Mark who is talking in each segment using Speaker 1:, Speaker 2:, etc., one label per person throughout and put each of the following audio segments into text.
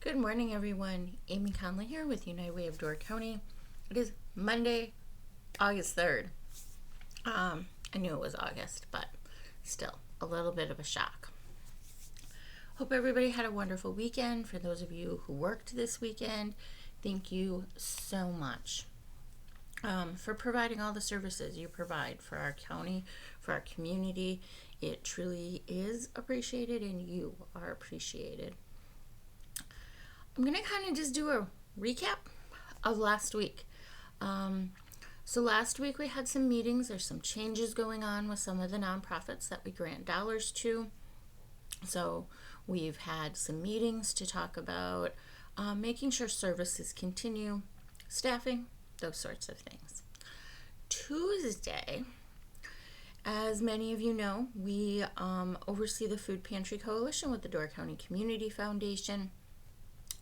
Speaker 1: Good morning, everyone. Amy Conley here with United Way of Door County. It is Monday, August 3rd. I knew it was August, but still a little bit of a shock. Hope everybody had a wonderful weekend. For those of you who worked this weekend, thank you so much for providing all the services you provide for our county, for our community. It truly is appreciated, and you are appreciated. I'm going to kind of just do a recap of last week. So last week we had some meetings. There's some changes going on with some of the nonprofits that we grant dollars to. So we've had some meetings to talk about making sure services continue, staffing, those sorts of things. Tuesday, as many of you know, we oversee the Food Pantry Coalition with the Door County Community Foundation.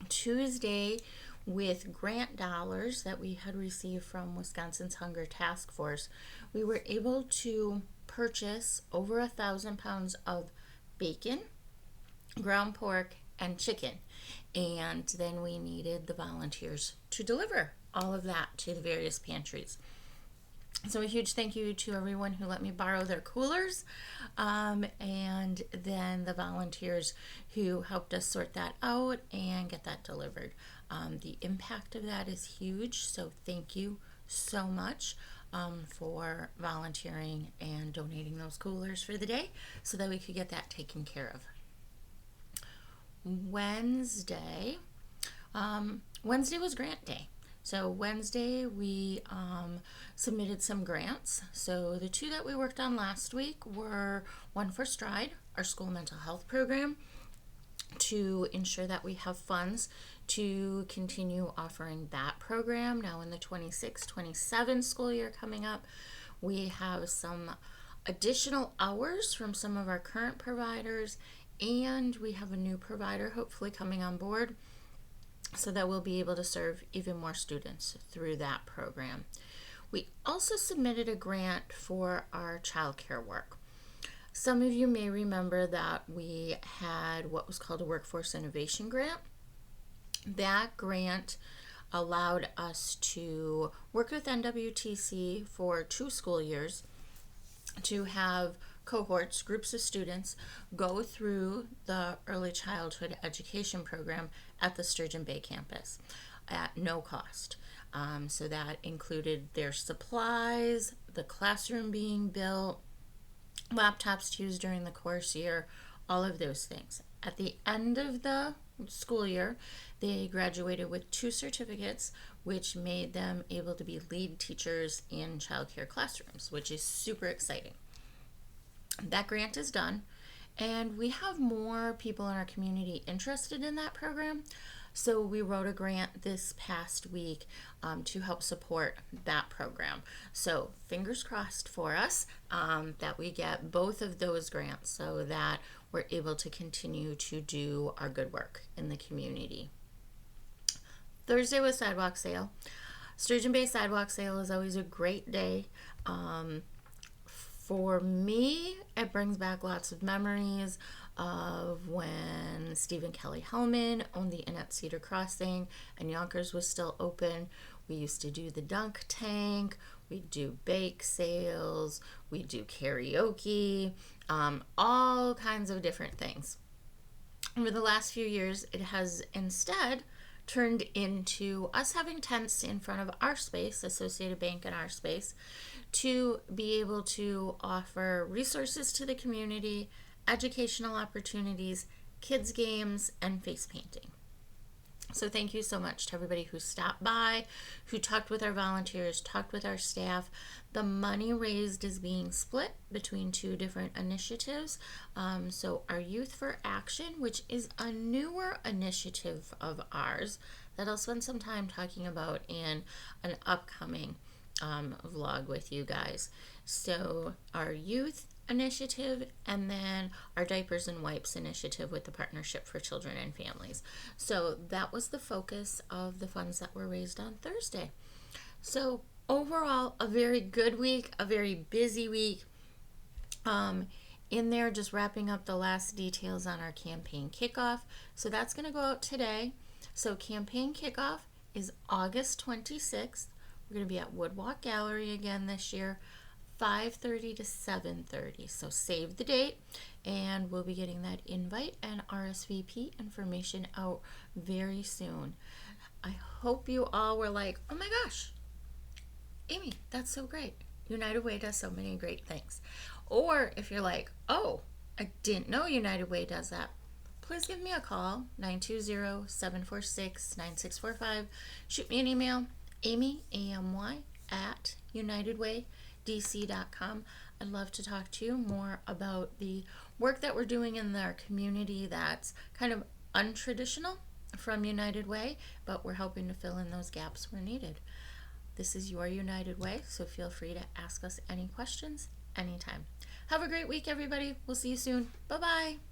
Speaker 1: Tuesday, with grant dollars that we had received from Wisconsin's Hunger Task Force, we were able to purchase over 1,000 pounds of bacon, ground pork, and chicken. And then we needed the volunteers to deliver all of that to the various pantries. So a huge thank you to everyone who let me borrow their coolers, and then the volunteers who helped us sort that out and get that delivered. The impact of that is huge, so thank you so much for volunteering and donating those coolers for the day so that we could get that taken care of. Wednesday was grant day. So Wednesday we submitted some grants. So the two that we worked on last week were one for Stride, our school mental health program, to ensure that we have funds to continue offering that program. Now in the 26-27 school year coming up, we have some additional hours from some of our current providers, and we have a new provider hopefully coming on board, so that we'll be able to serve even more students through that program. We also submitted a grant for our childcare work. Some of you may remember that we had what was called a Workforce Innovation Grant. That grant allowed us to work with NWTC for 2 school years to have cohorts, groups of students, go through the early childhood education program at the Sturgeon Bay campus at no cost. So that included their supplies, the classroom being built, laptops to use during the course year, all of those things. At the end of the school year, they graduated with 2 certificates, which made them able to be lead teachers in childcare classrooms, which is super exciting. That grant is done, and we have more people in our community interested in that program. So we wrote a grant this past week to help support that program. So fingers crossed for us that we get both of those grants so that we're able to continue to do our good work in the community. Thursday was sidewalk sale. Sturgeon Bay sidewalk sale is always a great day. For me, it brings back lots of memories of when Stephen Kelly Hellman owned the Inn at Cedar Crossing and Yonkers was still open. We used to do the dunk tank, we'd do bake sales, we'd do karaoke, all kinds of different things. Over the last few years, it has instead turned into us having tents in front of our space, Associated Bank in our space, to be able to offer resources to the community, educational opportunities, kids games, and face painting. So thank you so much to everybody who stopped by, who talked with our volunteers, talked with our staff. The money raised is being split between 2 different initiatives. So our Youth for Action, which is a newer initiative of ours that I'll spend some time talking about in an upcoming vlog with you guys. So our youth initiative, and then our diapers and wipes initiative with the Partnership for Children and Families. So that was the focus of the funds that were raised on Thursday. So overall, a very good week, a very busy week. In there, just wrapping up the last details on our campaign kickoff. So that's going to go out today. So campaign kickoff is August 26th. We're going to be at Woodwalk Gallery again this year, 5:30 to 7:30. So save the date, and we'll be getting that invite and RSVP information out very soon. I hope you all were like, oh my gosh, Amy, that's so great. United Way does so many great things. Or if you're like, oh, I didn't know United Way does that, please give me a call, 920-746-9645. Shoot me an email, Amy, A-M-Y, at UnitedWayDC.com. I'd love to talk to you more about the work that we're doing in our community that's kind of untraditional from United Way, but we're helping to fill in those gaps where needed. This is your United Way, so feel free to ask us any questions anytime. Have a great week, everybody. We'll see you soon. Bye-bye.